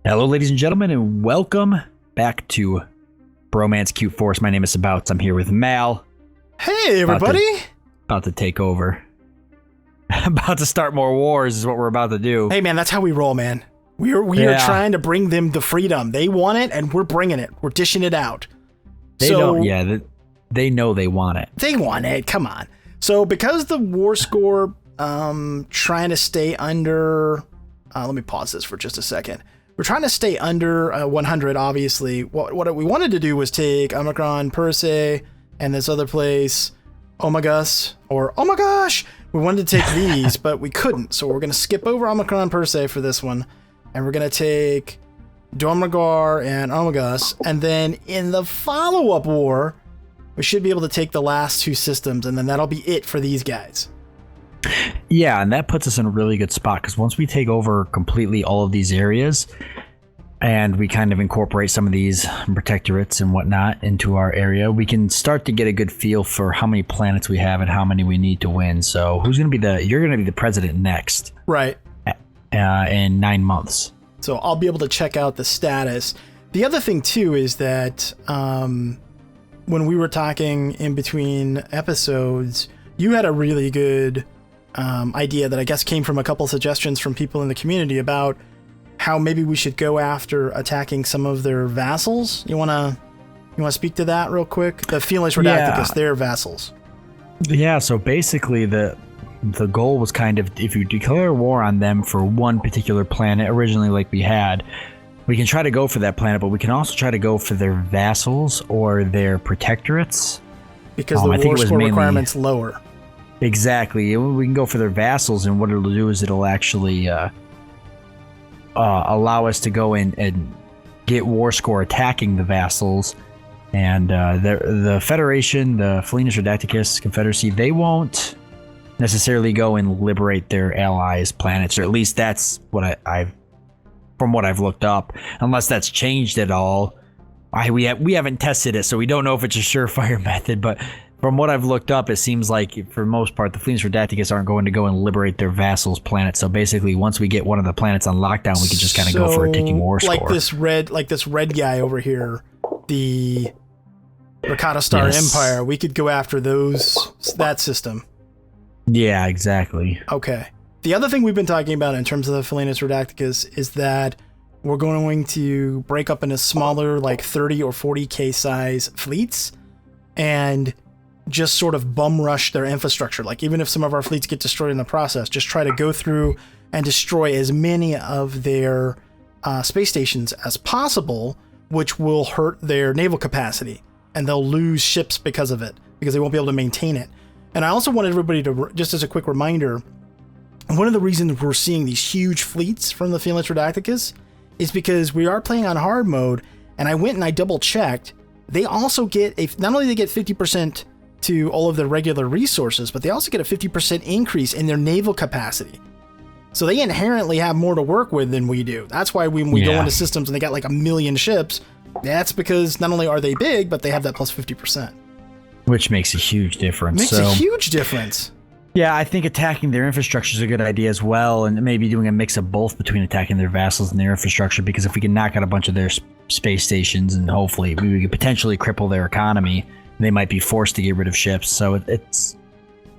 Hello, ladies and gentlemen, and welcome back to Bromance Cute Force. My name is Sabouts. I'm here with Mal. Hey, everybody! About to take over. About to start more wars is what we're about to do. Hey, man, that's how we roll, man. We are trying to bring them the freedom. They want it, and we're bringing it. We're dishing it out. They know they want it. They want it. Come on. So, because the war score, trying to stay under... let me pause this for just a second. We're trying to stay under 100, obviously. What we wanted to do was take Omicron, Persei, and this other place, Omegas, or oh my gosh! We wanted to take these, but we couldn't. So we're going to skip over Omicron, Persei for this one. And we're going to take Dormagar and Omegas. And then in the follow-up war, we should be able to take the last two systems, and then that'll be it for these guys. Yeah, and that puts us in a really good spot, because once we take over completely all of these areas and we kind of incorporate some of these protectorates and whatnot into our area, we can start to get a good feel for how many planets we have and how many we need to win. So you're going to be the president next. Right. In 9 months. So I'll be able to check out the status. The other thing, too, is that when we were talking in between episodes, you had a really good idea that I guess came from a couple suggestions from people in the community about how maybe we should go after attacking some of their vassals. You wanna speak to that real quick? The Felix Redacticus, their vassals. Yeah, so basically the goal was kind of, if you declare war on them for one particular planet, originally like we had, we can try to go for that planet, but we can also try to go for their vassals or their protectorates. Because the war score requirement's lower. Exactly. We can go for their vassals, and what it'll do is it'll actually allow us to go in and get war score attacking the vassals. And the Federation, the Felix Redacticus Confederacy, they won't necessarily go and liberate their allies' planets, or at least that's what I've from what I've looked up. Unless that's changed at all. We haven't tested it, so we don't know if it's a surefire method, but from what I've looked up, it seems like, for the most part, the Felix Redacticus aren't going to go and liberate their vassals' planets. So basically, once we get one of the planets on lockdown, we can just kind of go for a ticking war score. Like this red guy over here, the Rakata Star Empire, we could go after that system. Yeah, exactly. Okay. The other thing we've been talking about in terms of the Felix Redacticus is that we're going to break up into smaller, like 30 or 40k size fleets, and just sort of bum rush their infrastructure. Like, even if some of our fleets get destroyed in the process, just try to go through and destroy as many of their space stations as possible, which will hurt their naval capacity, and they'll lose ships because of it, because they won't be able to maintain it. And I also wanted everybody to, just as a quick reminder, one of the reasons we're seeing these huge fleets from the Felix Redacticus is because we are playing on hard mode, and I went and I double checked. They also get not only they get 50% to all of their regular resources, but they also get a 50% increase in their naval capacity. So they inherently have more to work with than we do. That's why when we go into systems and they got like 1 million ships, that's because not only are they big, but they have that plus 50%. Which makes a huge difference. Makes a huge difference. Yeah, I think attacking their infrastructure is a good idea as well, and maybe doing a mix of both between attacking their vassals and their infrastructure, because if we can knock out a bunch of their space stations, and hopefully we could potentially cripple their economy, they might be forced to get rid of ships. So it's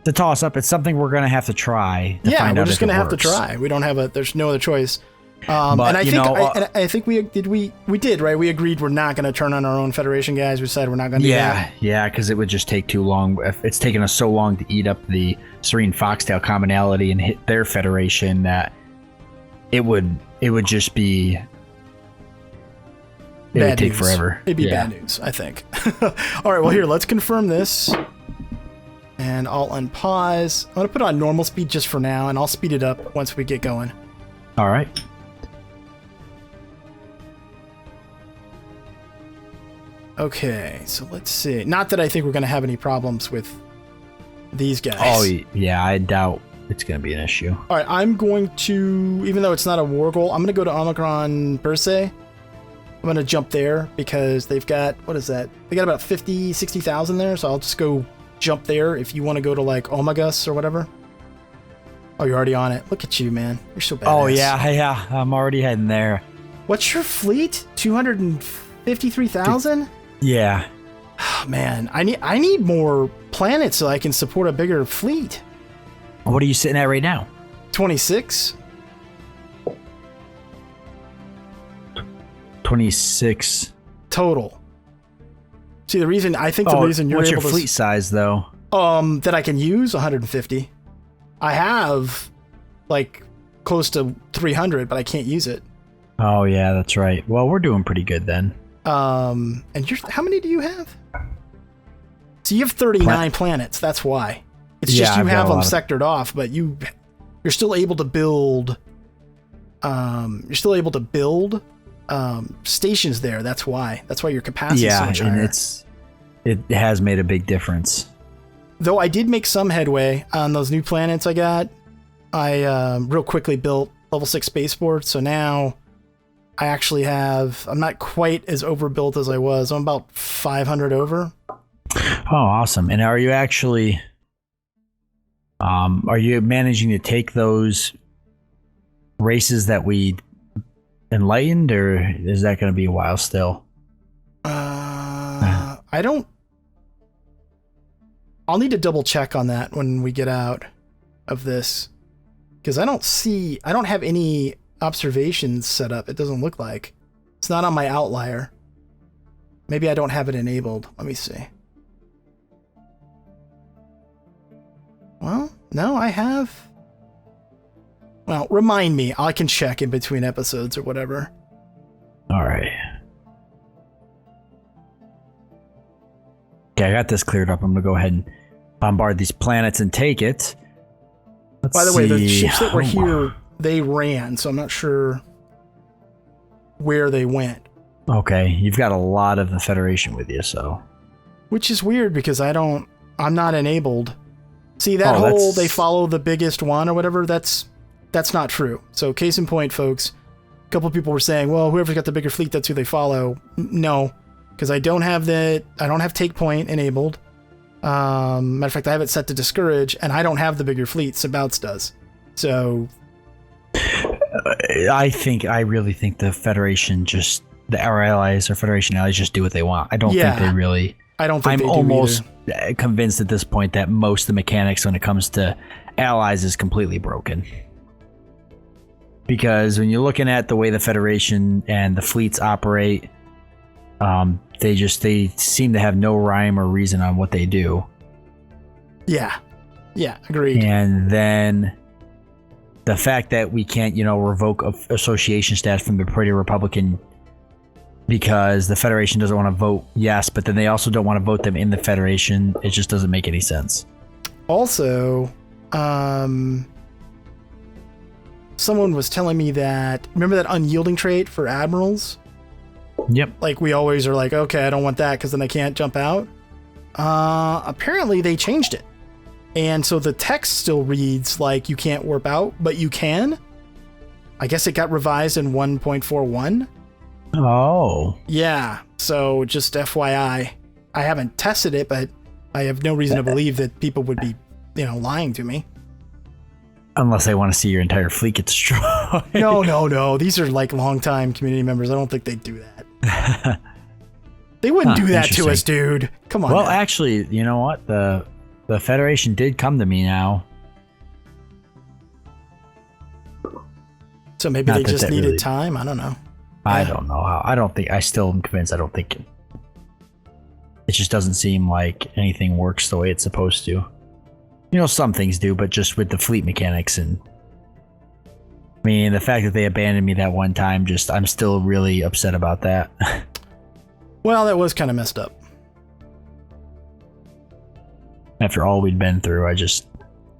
a toss-up. It's something we're going to have to try to find out. We're just going to have to try. We don't have there's no other choice. And I think we did, right? We agreed we're not going to turn on our own Federation guys. We decided we're not going to do that. Yeah, because it would just take too long. It's taken us so long to eat up the Serene Foxtail commonality and hit their Federation that it would just be... It would take forever. It'd be bad news, I think. All right, well, here, let's confirm this. And I'll unpause. I'm going to put it on normal speed just for now, and I'll speed it up once we get going. All right. Okay, so let's see. Not that I think we're going to have any problems with these guys. Oh, yeah, I doubt it's going to be an issue. All right, I'm going to, even though it's not a war goal, I'm going to go to Omicron Persei. I'm going to jump there because they've got, what is that? They got about 50, 60,000 there, so I'll just go jump there if you want to go to, like, Omegas or whatever. Oh, you're already on it. Look at you, man. You're so badass. Oh, yeah, I'm already heading there. What's your fleet? 253,000? Yeah. Oh, man, I need more planets so I can support a bigger fleet. What are you sitting at right now? 26. 26 total. See, the reason the reason you're what's able your to fleet size though? That I can use 150. I have like close to 300, but I can't use it. Oh yeah, that's right. Well, we're doing pretty good then. And how many do you have? So you have 39 planets. That's why. It's just you have them sectored off, but you're still able to build. You're still able to build stations there. That's why. That's why your capacity is so much higher. And it has made a big difference. Though I did make some headway on those new planets I got. I real quickly built level 6 spaceports, so now I actually have. I'm not quite as overbuilt as I was. I'm about 500 over. Oh, awesome! And are you actually? Are you managing to take those races that we enlightened, or is that going to be a while still? I don't. I'll need to double check on that when we get out of this, because I don't have any observations set up. It doesn't look like. It's not on my outlier. Maybe I don't have it enabled. Let me see. Well, no, I have. Well, remind me. I can check in between episodes or whatever. All right. Okay, I got this cleared up. I'm going to go ahead and bombard these planets and take it. By the way, the ships that were here, they ran, so I'm not sure where they went. Okay, you've got a lot of the Federation with you, so. Which is weird because I'm not enabled. See, that whole they follow the biggest one or whatever, that's not true. So case in point, folks, a couple of people were saying, well, whoever's got the bigger fleet, that's who they follow. No, because I don't have take point enabled. Matter of fact, I have it set to discourage, and I don't have the bigger fleet. Sabouts does. So I really think the Federation our allies or Federation allies just do what they want. I don't think they really. I don't think I'm almost convinced at this point that most of the mechanics when it comes to allies is completely broken. Because when you're looking at the way the Federation and the fleets operate, they seem to have no rhyme or reason on what they do. Yeah, agreed. And then the fact that we can't, revoke association status from the Pretty Republican because the Federation doesn't want to vote yes, but then they also don't want to vote them in the Federation. It just doesn't make any sense. Also, someone was telling me that, remember that unyielding trait for admirals? Yep. Like, we always are like, okay, I don't want that because then I can't jump out. Apparently they changed it. And so the text still reads like you can't warp out, but you can. I guess it got revised in 1.41. Oh. Yeah. So just FYI, I haven't tested it, but I have no reason to believe that people would be, lying to me. Unless they want to see your entire fleet get destroyed. No. These are like longtime community members. I don't think they'd do that. They wouldn't do that to us, dude. Come on. Well, now. Actually, you know what? The Federation did come to me now. So maybe they just needed time. I don't know. I don't know how. I still am convinced. I don't think it just doesn't seem like anything works the way it's supposed to. Some things do, but just with the fleet mechanics and the fact that they abandoned me that one time, I'm still really upset about that. Well, that was kind of messed up. After all we'd been through, I just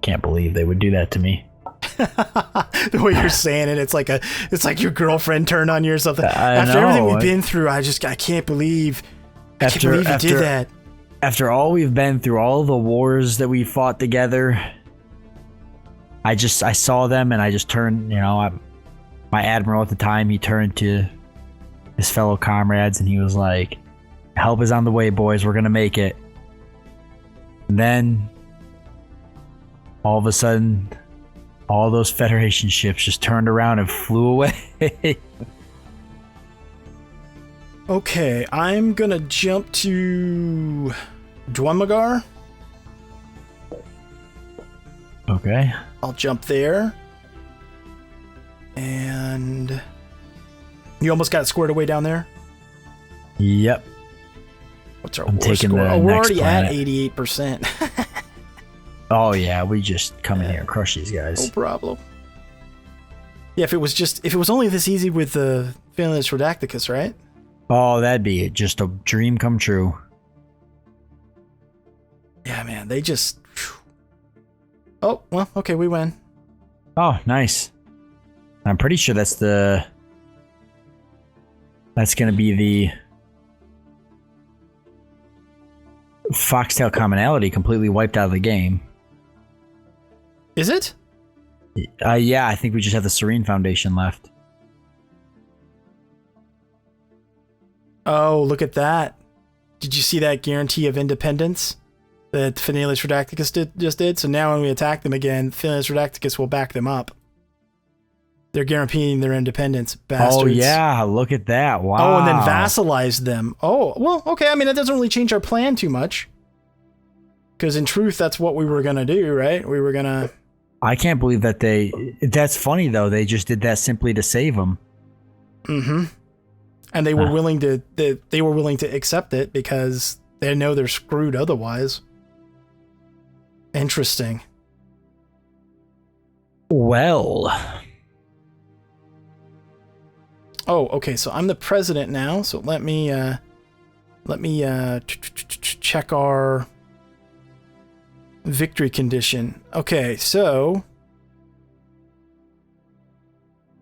can't believe they would do that to me. The way you're saying it, it's like your girlfriend turned on you or something. After everything we've been through, I can't believe you did that. After all we've been through, all the wars that we fought together, I saw them and I just turned, my admiral at the time, he turned to his fellow comrades and he was like, help is on the way, boys, we're gonna make it. And then all of a sudden, all those Federation ships just turned around and flew away. Okay, I'm gonna jump to Dwemagar. Okay. I'll jump there. And you almost got squared away down there? Yep. What's our I'm war taking score? the Oh, we're next already planet. at 88%. Oh yeah, we just come in here and crush these guys. No problem. Yeah, if it was only this easy with the Phalanx Redacticus, right? Oh, that'd be just a dream come true. Yeah, man, they just... Oh, well, okay, we win. Oh, nice. I'm pretty sure that's gonna be the Foxtail commonality completely wiped out of the game. Is it? Yeah, I think we just have the Serene Foundation left. Oh, look at that. Did you see that guarantee of independence that Phalanx Redacticus just did? So now when we attack them again, Phalanx Redacticus will back them up. They're guaranteeing their independence, bastards. Oh, yeah, look at that. Wow. Oh, and then vassalize them. Oh, well, okay. I mean, that doesn't really change our plan too much. Because in truth, that's what we were going to do, right? We were going to... I can't believe that that's funny, though. They just did that simply to save them. Mm-hmm. And they were willing to they were willing to accept it because they know they're screwed otherwise. Interesting. Well. Oh, okay. So I'm the president now. So let me check our victory condition. Okay, so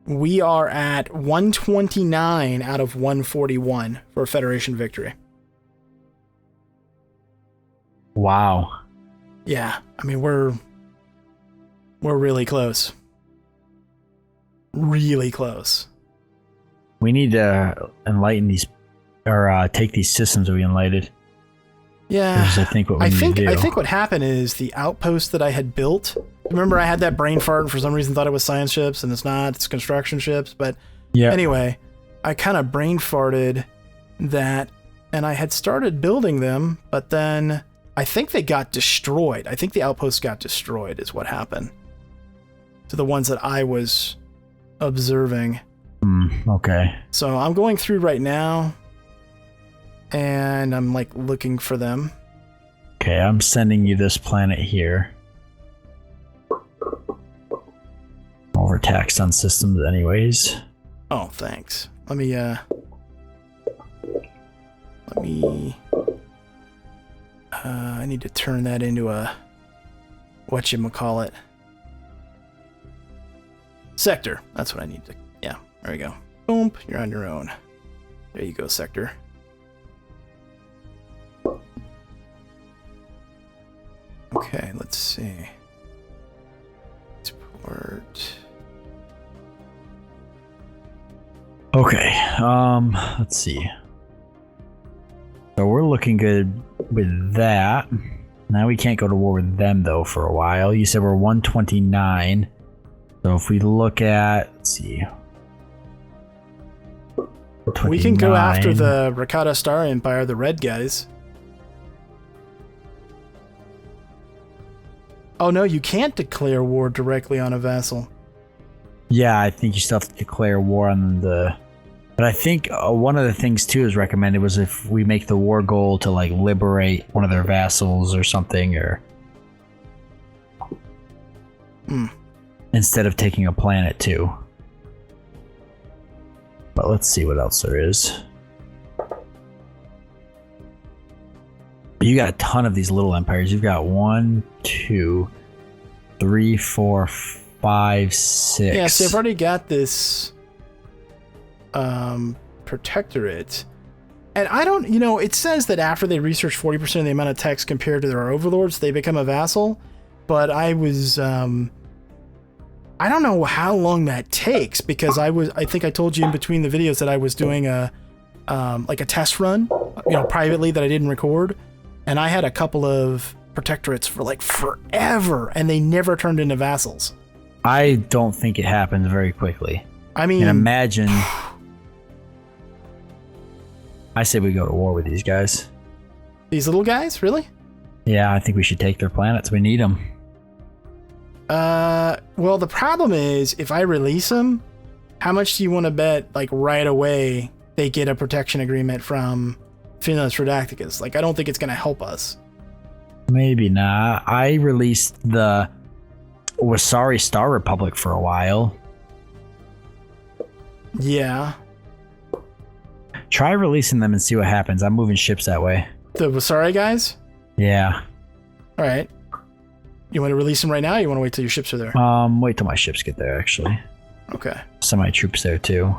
we are at 129 out of 141 for a Federation victory. Wow. Yeah, I mean we're really close. Really close. We need to enlighten these, or take these systems that we enlightened. Yeah, I think what we need to do. I think what happened is the outpost that I had built. Remember, I had that brain fart and for some reason thought it was science ships, and it's not. It's construction ships. But yeah. Anyway, I kind of brain farted that, and I had started building them, but then I think they got destroyed. I think the outposts got destroyed is what happened to the ones that I was observing. Okay. So I'm going through right now, and I'm like looking for them. Okay, I'm sending you this planet here. Overtaxed on systems anyways. Oh, thanks. Let me I need to turn that into a whatchamacallit sector. That's what I need to, yeah, there we go. Boom, you're on your own. There you go, sector. Okay, let's see. Export. Okay, let's see. So we're looking good with that. Now we can't go to war with them though for a while. You said we're 129. So if we look at, let's see. We can go after the Rakata Star Empire, the red guys. Oh no, you can't declare war directly on a vassal. Yeah, I think you still have to declare war on the... But I think one of the things too is recommended was if we make the war goal to like liberate one of their vassals or something, or... Instead of taking a planet too. But let's see what else there is. You got a ton of these little empires. You've got 1, 2, 3, 4, 5, 6. Yeah, so I've already got this protectorate. And I don't, it says that after they research 40% of the amount of text compared to their overlords, they become a vassal. But I was, I don't know how long that takes, because I think I told you in between the videos that I was doing like a test run, privately that I didn't record. And I had a couple of protectorates for like forever, and they never turned into vassals. I don't think it happens very quickly. I mean, and imagine I say we go to war with these guys. These little guys, really? Yeah, I think we should take their planets. We need them. Well, the problem is, if I release them, how much do you want to bet, like, right away they get a protection agreement from Finis Redacticus? Like, I don't think it's going to help us. Maybe not. I released the Wasari Star Republic for a while. Yeah. Try releasing them and see what happens. I'm moving ships that way. The Wasari guys? Yeah. All right. You want to release them right now, or you want to wait till your ships are there? Wait till my ships get there, actually. Okay. Some of my troops there, too.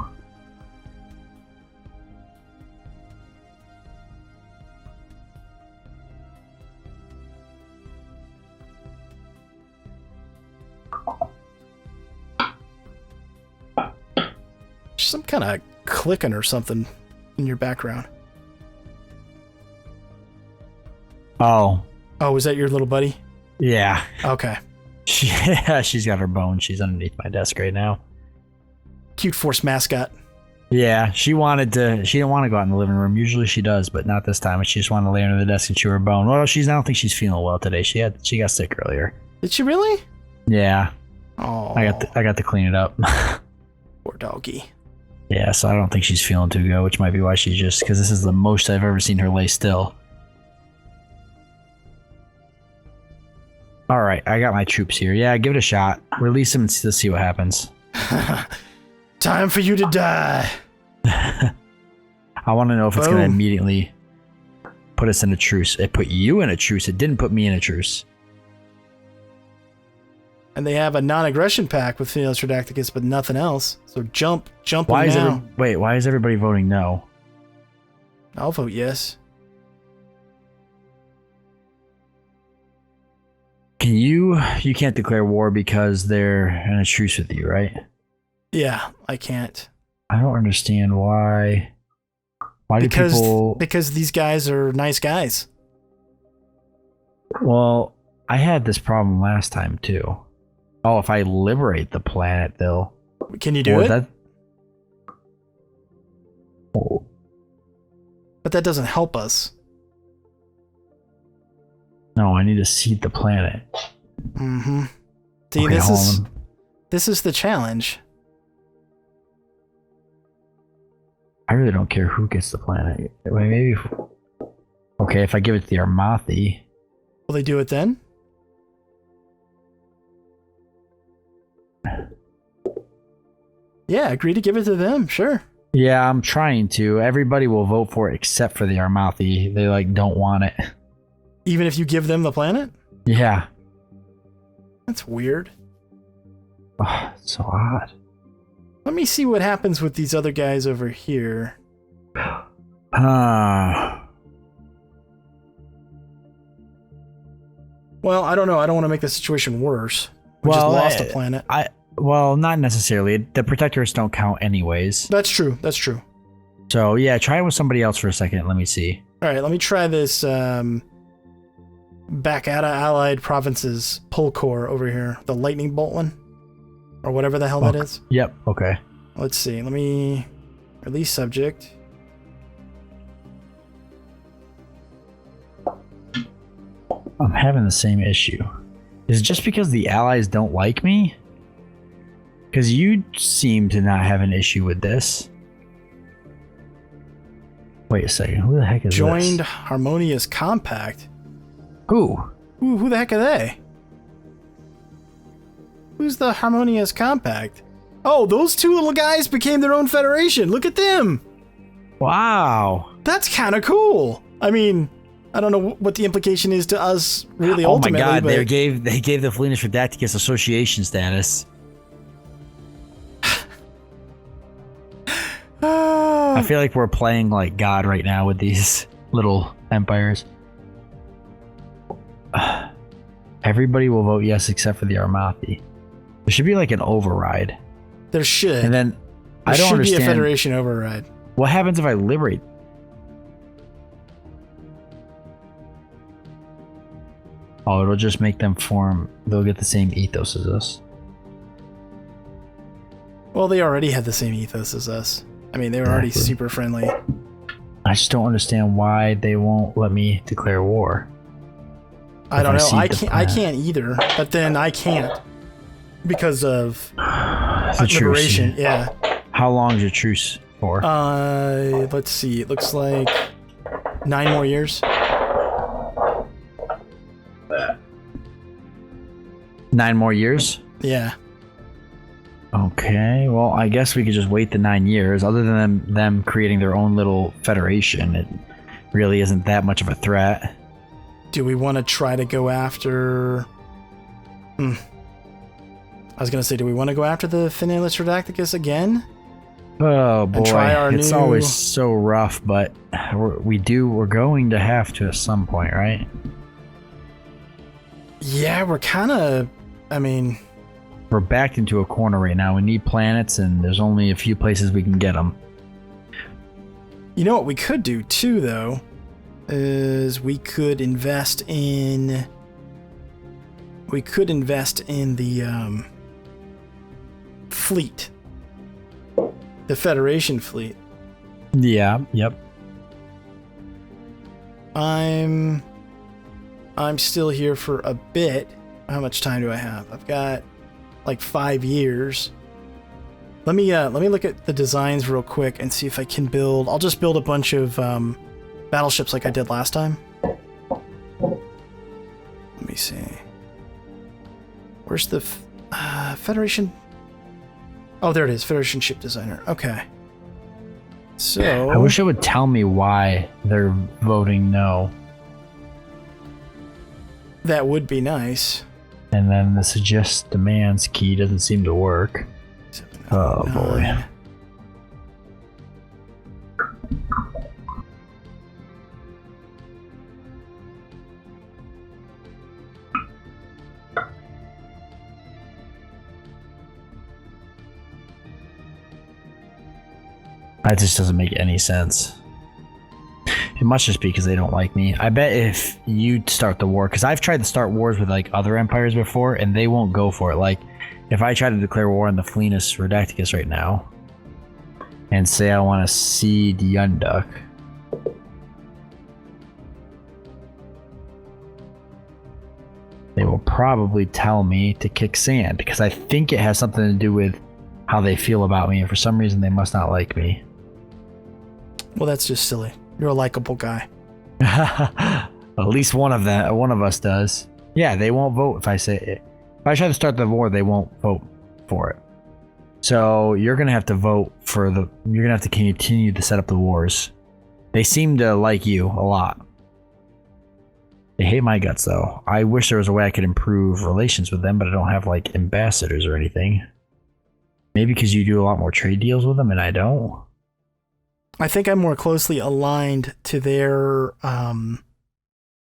Some kind of clicking or something in your background. Oh. Oh, is that your little buddy? Yeah. Okay. Yeah, she's got her bone. She's underneath my desk right now. Cute Force mascot. Yeah, she didn't want to go out in the living room. Usually she does, but not this time. She just wanted to lay under the desk and chew her bone. Well, I don't think she's feeling well today. She got sick earlier. Did she really? Yeah. Oh. I got to clean it up. Poor doggy. Yeah, so I don't think she's feeling too good, which might be why because this is the most I've ever seen her lay still. All right, I got my troops here. Yeah, give it a shot. Release them and see what happens. Time for you to die. I want to know if it's going to immediately put us in a truce. It put you in a truce. It didn't put me in a truce. And they have a non-aggression pact with Finis Redacticus, but nothing else. So jump why them is now. why is everybody voting no? I'll vote yes. You can't declare war because they're in a truce with you, right? Yeah, I can't. I don't understand why. Why do people? Because these guys are nice guys. Well, I had this problem last time too. Oh, if I liberate the planet, they'll. Can you do it? Oh. But that doesn't help us. No, I need to seed the planet. Mm-hmm. See, okay, this is the challenge. I really don't care who gets the planet. Maybe. Okay, if I give it to the Armathi. Will they do it then? Yeah, agree to give it to them, sure. Yeah, I'm trying to. Everybody will vote for it except for the Armathi. They don't want it. Even if you give them the planet? Yeah. That's weird. Oh, it's so odd. Let me see what happens with these other guys over here. Well, I don't know. I don't want to make the situation worse. We just lost a planet. Well, not necessarily. The protectors don't count anyways. That's true. That's true. So, yeah, try it with somebody else for a second. Let me see. All right, let me try this back out of Allied Provinces pull core over here. The lightning bolt one. Or whatever the hell that is. Yep, okay. Let's see. Let me release subject. I'm having the same issue. Is it just because the allies don't like me? Because you seem to not have an issue with this. Wait a second. Who the heck is Joined this? Harmonious Compact? Who? Who the heck are they? Who's the Harmonious Compact? Oh, those two little guys became their own federation. Look at them. Wow. That's kind of cool. I mean, I don't know what the implication is to us, really, ultimately. Oh my god, but they gave the Finis Redacticus association status. I feel like we're playing like God right now with these little empires. Everybody will vote yes except for the Armathi. There should be like an override. There should. And then I don't understand. There should be a federation override. What happens if I liberate? Oh, it'll just make them form. They'll get the same ethos as us. Well, they already had the same ethos as us. I mean, they were already super friendly. I just don't understand why they won't let me declare war. I don't know. I can't either, but then I can't because of liberation. Yeah. How long is your truce for? Let's see. It looks like 9 more years. 9 more years? Yeah. Okay, well, I guess we could just wait the 9 years. Other than them creating their own little federation, it really isn't that much of a threat. Do we want to try to go after... I was going to say, do we want to go after the Finis Redacticus again? Oh boy, it's new... always so rough, but we're going to have to at some point, right? Yeah, we're kind of... I mean... We're backed into a corner right now. We need planets, and there's only a few places we can get them. You know what we could do, too, though? Is we could invest in... We could invest in the, fleet. The Federation fleet. Yeah, yep. I'm still here for a bit. How much time do I have? I've got like 5 years. Let me look at the designs real quick and see if I can build. I'll just build a bunch of battleships like I did last time. Let me see. Where's the Federation? Oh, there it is. Federation ship designer. Okay. So I wish it would tell me why they're voting no. That would be nice. And then the suggest demands key doesn't seem to work. Oh boy. That just doesn't make any sense. It must just be because they don't like me. I bet if you start the war, because I've tried to start wars with like other empires before, and they won't go for it. Like, if I try to declare war on the Finis Redacticus right now, and say I want to cede Yunduk, they will probably tell me to kick sand, because I think it has something to do with how they feel about me, and for some reason they must not like me. Well, that's just silly. You're a likable guy. At least one of us does. Yeah, they won't vote if I say it. If I try to start the war, they won't vote for it. So you're gonna have to vote for the. You're gonna have to continue to set up the wars. They seem to like you a lot. They hate my guts though. I wish there was a way I could improve relations with them, but I don't have like ambassadors or anything. Maybe because you do a lot more trade deals with them and I don't. I think I'm more closely aligned to their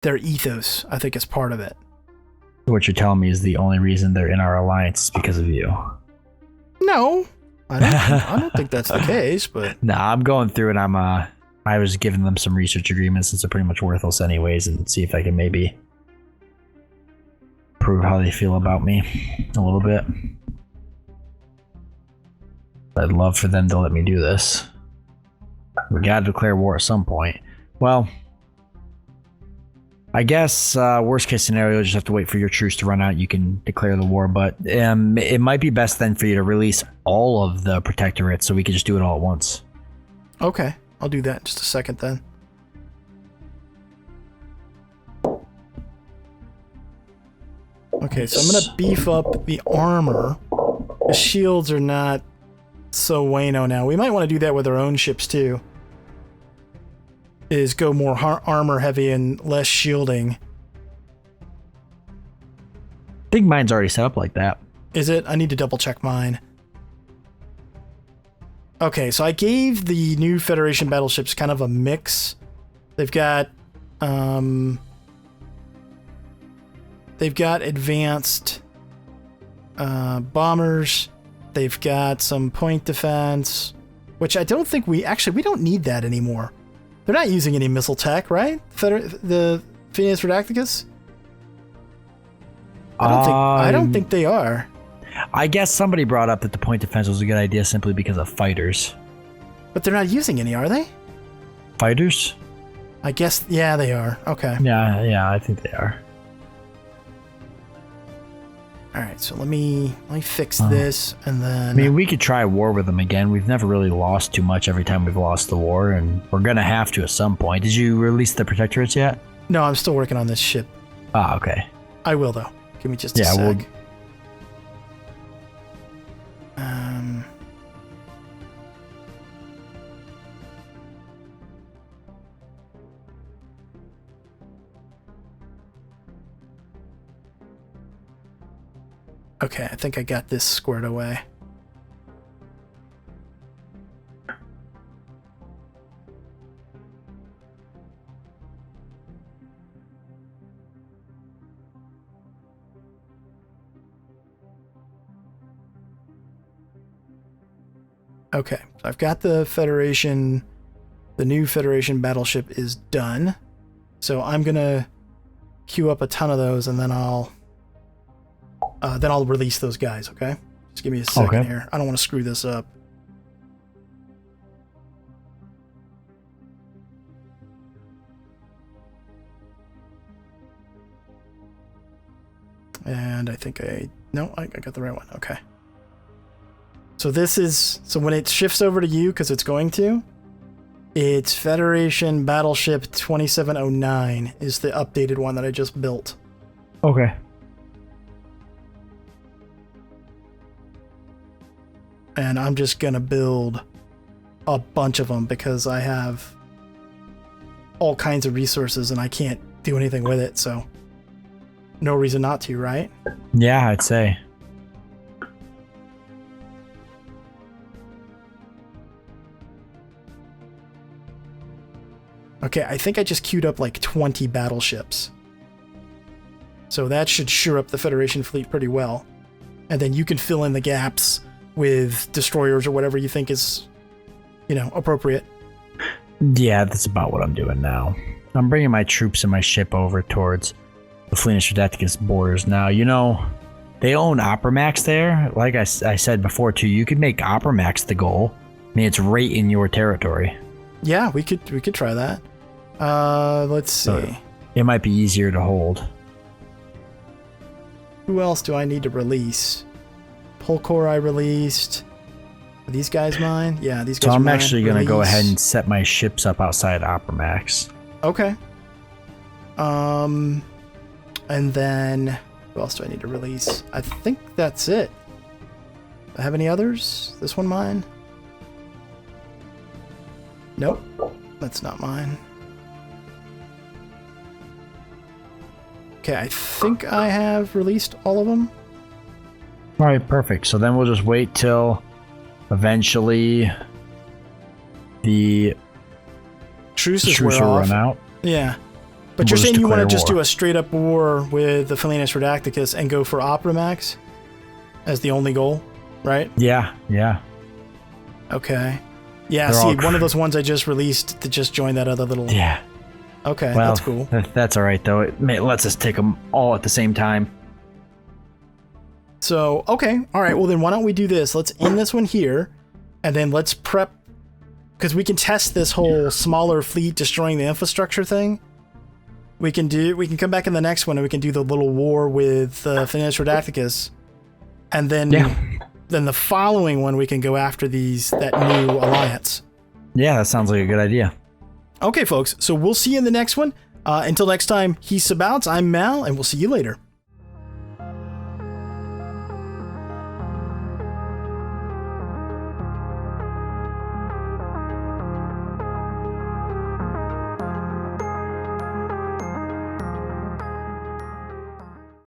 ethos. I think is part of it. What you're telling me is the only reason they're in our alliance is because of you. No, I don't think that's the case. But nah, I'm going through and I was giving them some research agreements since they're pretty much worthless anyways, and see if I can maybe prove how they feel about me a little bit. I'd love for them to let me do this. We gotta declare war at some point. Well, I guess worst case scenario, just have to wait for your truce to run out. You can declare the war, but it might be best then for you to release all of the protectorates so we can just do it all at once. Okay, I'll do that in just a second then. Okay, so I'm gonna beef up the armor. The shields are not so bueno now. We might want to do that with our own ships too. Is go more armor heavy and less shielding. I think mine's already set up like that. Is it? I need to double check mine. Okay, so I gave the new Federation battleships kind of a mix. They've got advanced bombers. They've got some point defense, which I don't think we don't need that anymore. They're not using any missile tech, right? The Finis Redacticus? I don't think they are. I guess somebody brought up that the point defense was a good idea simply because of fighters. But they're not using any, are they? fighters? I guess, yeah, they are. Okay. Yeah, I think they are. All right, so let me fix this, and then... I mean, we could try war with them again. We've never really lost too much every time we've lost the war, and we're going to have to at some point. Did you release the Protectorates yet? No, I'm still working on this ship. Ah, okay. I will, though. Give me just a sec. Okay, I think I got this squared away. Okay, so I've got the Federation, the new Federation battleship is done. So I'm gonna queue up a ton of those, and then I'll release those guys, okay? Just give me a second here. I don't want to screw this up. And I think no, I got the right one. Okay. So so when it shifts over to you, because it's going to, it's Federation Battleship 2709 is the updated one that I just built. Okay. And I'm just going to build a bunch of them because I have all kinds of resources and I can't do anything with it, so no reason not to, right? Yeah, I'd say. Okay, I think I just queued up like 20 battleships. So that should shore up the Federation fleet pretty well. And then you can fill in the gaps with destroyers or whatever you think is, appropriate. Yeah, that's about what I'm doing now. I'm bringing my troops and my ship over towards the Fleenish Redacticus borders now. They own Opramax there. Like I said before, too, you could make Opramax the goal. I mean, it's right in your territory. Yeah, we could try that. Let's see. It might be easier to hold. Who else do I need to release? Polkor I released. Are these guys mine? Yeah, these guys are mine. So I'm actually going to go ahead and set my ships up outside Opramax. Okay. And then who else do I need to release? I think that's it. Do I have any others? This one mine? Nope. That's not mine. Okay, I think I have released all of them. All right, perfect. So then we'll just wait till eventually the truces will run out. Yeah. But you're saying you want to just do a straight up war with the Fleenish Redacticus and go for Opramax as the only goal, right? Yeah. Okay. Yeah, see, one of those ones I just released to just join that other little... Yeah. Okay, well, that's cool. That's all right, though. It lets us take them all at the same time. So, okay. All right, well, then why don't we do this? Let's end this one here, and then let's prep... Because we can test this whole smaller fleet destroying the infrastructure thing. We can come back in the next one, and we can do the little war with Fleenish Redacticus. And then... Yeah. Then the following one, we can go after that new alliance. Yeah, that sounds like a good idea. Okay, folks. So we'll see you in the next one. Until next time, he's Sabouts, I'm Mal, and we'll see you later.